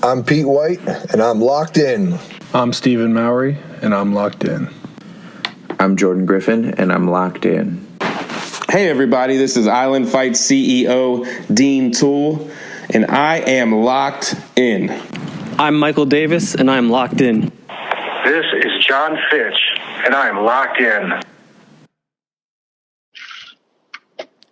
I'm Pete White, and I'm locked in. I'm Stephen Mowry, and I'm locked in. I'm Jordan Griffin, and I'm locked in. Hey everybody, this is Island Fight CEO Dean Toole, and I am locked in. I'm Michael Davis, and I'm locked in. This is John Fitch, and I am locked in.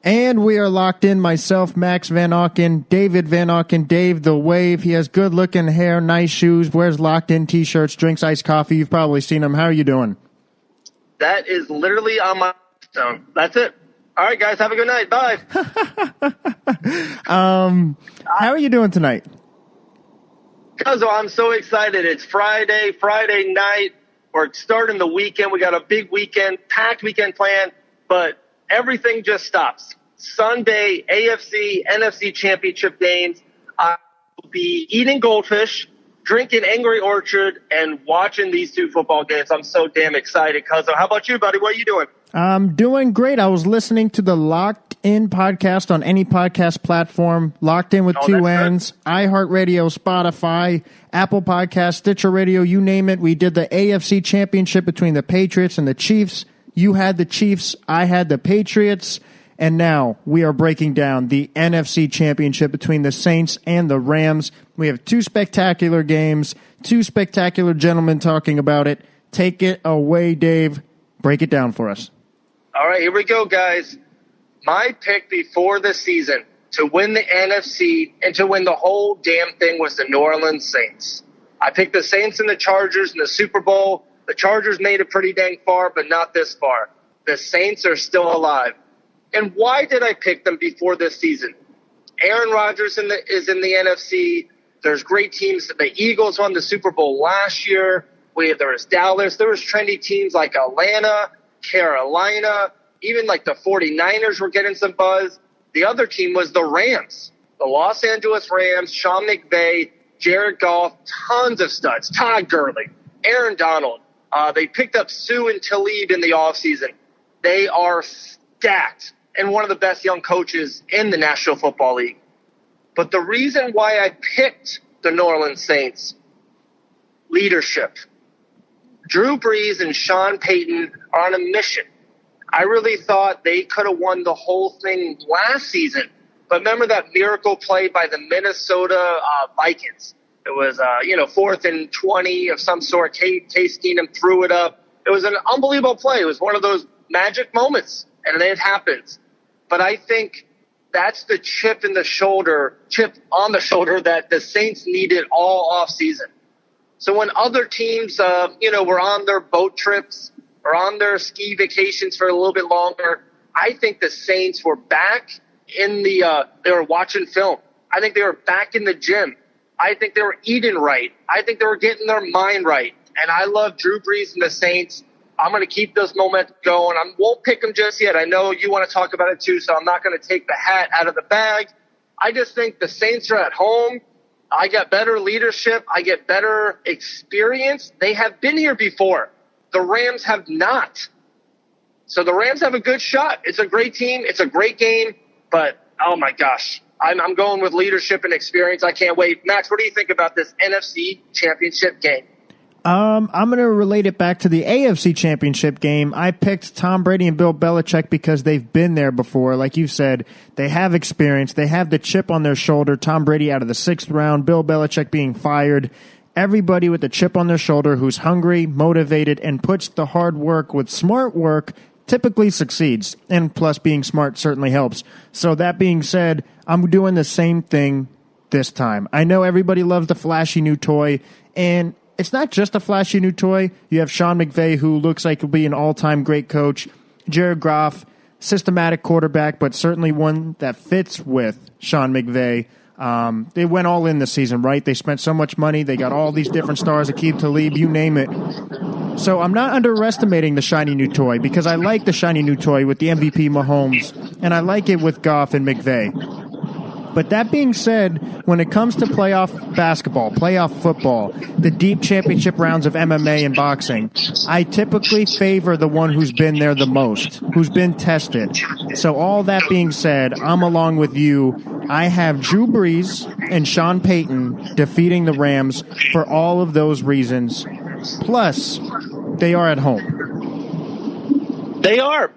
And we are locked in. Myself, Max Van Auken, David Van Auken, Dave the Wave. He has good-looking hair, nice shoes, wears locked-in T-shirts, drinks iced coffee. You've probably seen him. How are you doing? That is literally on my phone. That's it. All right, guys, have a good night. Bye. How are you doing tonight? Cuzzo, I'm so excited. It's Friday night. We're starting the weekend. We got a big weekend, packed weekend planned, but everything just stops. Sunday, AFC, NFC Championship games. I will be eating goldfish, drinking Angry Orchard, and watching these two football games. I'm so damn excited, Cuzzo. How about you, buddy? What are you doing? I'm doing great. I was listening to the Locked In podcast on any podcast platform. Locked In with two N's. iHeartRadio, Spotify, Apple Podcasts, Stitcher Radio, you name it. We did the AFC Championship between the Patriots and the Chiefs. You had the Chiefs, I had the Patriots, and now we are breaking down the NFC Championship between the Saints and the Rams. We have two spectacular games, two spectacular gentlemen talking about it. Take it away, Dave. Break it down for us. All right, here we go, guys. My pick before the season to win the NFC and to win the whole damn thing was the New Orleans Saints. I picked the Saints and the Chargers in the Super Bowl. The Chargers made it pretty dang far, but not this far. The Saints are still alive. And why did I pick them before this season? Aaron Rodgers is in the NFC. There's great teams. The Eagles won the Super Bowl last year. There was Dallas. There was trendy teams like Atlanta, Carolina. Even like the 49ers were getting some buzz. The other team was the Rams. The Los Angeles Rams, Sean McVay, Jared Goff, tons of studs. Todd Gurley, Aaron Donald. They picked up Sue and Talib in the offseason. They are stacked and one of the best young coaches in the National Football League. But the reason why I picked the New Orleans Saints, leadership. Drew Brees and Sean Payton are on a mission. I really thought they could have won the whole thing last season. But remember that miracle play by the Minnesota Vikings? It was, 4th and 20 of some sort. Case Keenum threw it up. It was an unbelievable play. It was one of those magic moments, and it happens. But I think that's the chip on the shoulder that the Saints needed all offseason. So when other teams, were on their boat trips or on their ski vacations for a little bit longer, I think the Saints were back in they were watching film. I think they were back in the gym. I think they were eating right. I think they were getting their mind right. And I love Drew Brees and the Saints. I'm going to keep this momentum going. I won't pick them just yet. I know you want to talk about it too, so I'm not going to take the hat out of the bag. I just think the Saints are at home. I get better leadership. I get better experience. They have been here before. The Rams have not. So the Rams have a good shot. It's a great team. It's a great game. But, oh, my gosh. I'm going with leadership and experience. I can't wait. Max, what do you think about this NFC Championship game? I'm going to relate it back to the AFC Championship game. I picked Tom Brady and Bill Belichick because they've been there before. Like you said, they have experience. They have the chip on their shoulder. Tom Brady out of the 6th round, Bill Belichick being fired. Everybody with the chip on their shoulder who's hungry, motivated, and puts the hard work with smart work typically succeeds. And plus, being smart certainly helps. So that being said, I'm doing the same thing this time. I know everybody loves the flashy new toy, and it's not just a flashy new toy. You have Sean McVay, who looks like he'll be an all-time great coach. Jared Goff, systematic quarterback, but certainly one that fits with Sean McVay. They went all in this season, right? They spent so much money. They got all these different stars, Aqib Talib, you name it. So I'm not underestimating the shiny new toy because I like the shiny new toy with the MVP Mahomes, and I like it with Goff and McVay. But that being said, when it comes to playoff basketball, playoff football, the deep championship rounds of MMA and boxing, I typically favor the one who's been there the most, who's been tested. So all that being said, I'm along with you. I have Drew Brees and Sean Payton defeating the Rams for all of those reasons. Plus, they are at home. They are.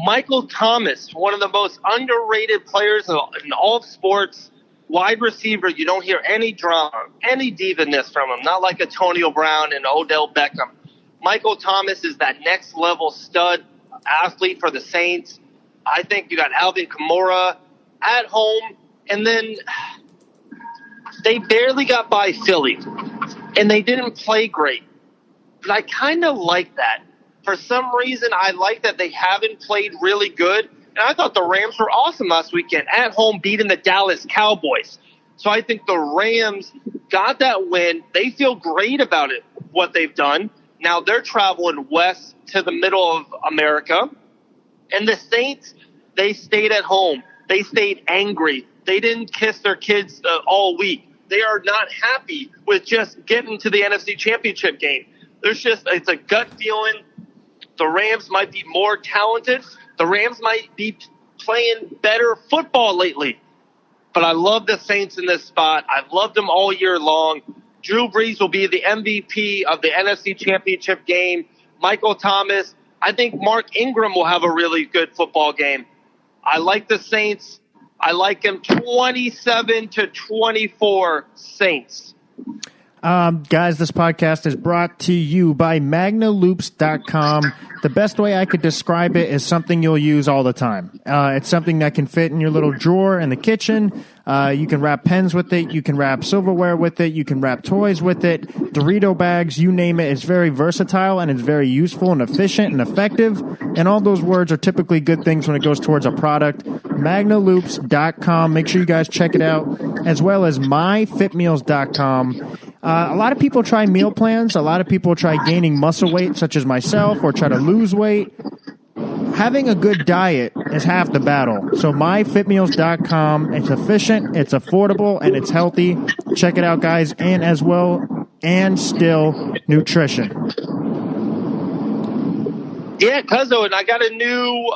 Michael Thomas, one of the most underrated players in all of sports, wide receiver. You don't hear any drama, any diva-ness from him, not like Antonio Brown and Odell Beckham. Michael Thomas is that next-level stud athlete for the Saints. I think you got Alvin Kamara at home, and then they barely got by Philly, and they didn't play great. But I kind of like that. For some reason, I like that they haven't played really good. And I thought the Rams were awesome last weekend at home beating the Dallas Cowboys. So I think the Rams got that win. They feel great about it, what they've done. Now they're traveling west to the middle of America. And the Saints, they stayed at home. They stayed angry. They didn't kiss their kids all week. They are not happy with just getting to the NFC Championship game. It's a gut feeling. The Rams might be more talented. The Rams might be playing better football lately. But I love the Saints in this spot. I've loved them all year long. Drew Brees will be the MVP of the NFC Championship game. Michael Thomas. I think Mark Ingram will have a really good football game. I like the Saints. I like them 27-24 Saints. Guys, this podcast is brought to you by MagnaLoops.com. The best way I could describe it is something you'll use all the time. It's something that can fit in your little drawer in the kitchen. You can wrap pens with it. You can wrap silverware with it. You can wrap toys with it. Dorito bags, you name it. It's very versatile, and it's very useful and efficient and effective. And all those words are typically good things when it goes towards a product. MagnaLoops.com. Make sure you guys check it out, as well as MyFitMeals.com. A lot of people try meal plans. A lot of people try gaining muscle weight, such as myself, or try to lose weight. Having a good diet is half the battle. So myfitmeals.com, it's efficient, it's affordable, and it's healthy. Check it out, guys, and as well, and still nutrition. Yeah, Cuzzo, and I got a new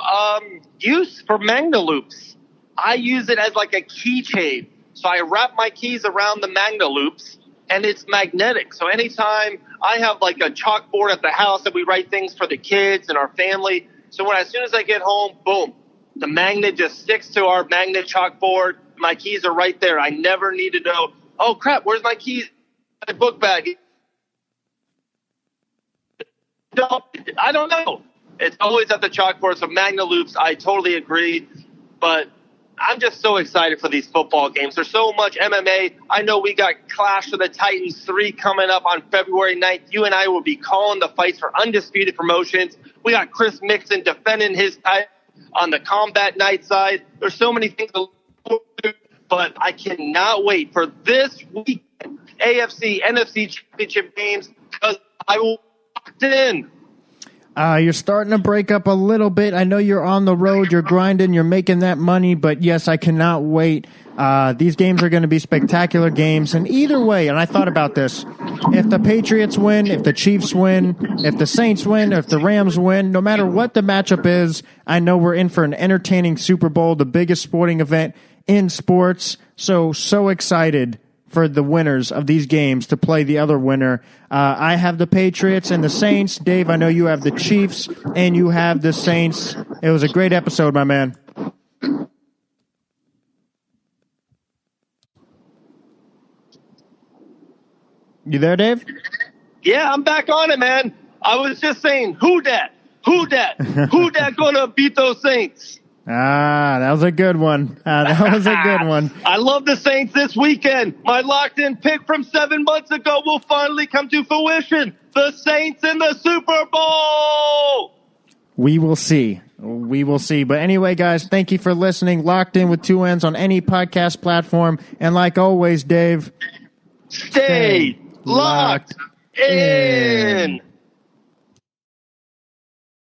use for Magna Loops. I use it as like a keychain. So I wrap my keys around the Magna Loops, and it's magnetic. So anytime I have like a chalkboard at the house that we write things for the kids and our family, so as soon as I get home, boom, the magnet just sticks to our magnet chalkboard. My keys are right there. I never need to know, oh, crap, where's my keys? My book bag. I don't know. It's always at the chalkboard. So Magna Loops, I totally agree. But I'm just so excited for these football games. There's so much MMA. I know we got Clash of the Titans 3 coming up on February 9th. You and I will be calling the fights for Undisputed Promotions. We got Chris Mixon defending his title on the Combat Night side. There's so many things to look forward to, but I cannot wait for this weekend, AFC, NFC Championship games, because I will locked in. You're starting to break up a little bit. I know you're on the road, you're grinding, you're making that money, but yes, I cannot wait. These games are going to be spectacular games, and either way, and I thought about this, if the Patriots win, if the Chiefs win, if the Saints win, if the Rams win, no matter what the matchup is, I know we're in for an entertaining Super Bowl, the biggest sporting event in sports. So excited for the winners of these games to play the other winner. I have the Patriots and the Saints. Dave, I know you have the Chiefs and you have the Saints. It was a great episode, my man. You there, Dave? Yeah, I'm back on it, man. I was just saying, who dat? Who dat gonna beat those Saints? That was a good one. That was a good one. I love the Saints this weekend. My locked-in pick from 7 months ago will finally come to fruition. The Saints in the Super Bowl! We will see. We will see. But anyway, guys, thank you for listening. Locked In with 2 N's on any podcast platform. And like always, Dave, Stay locked in.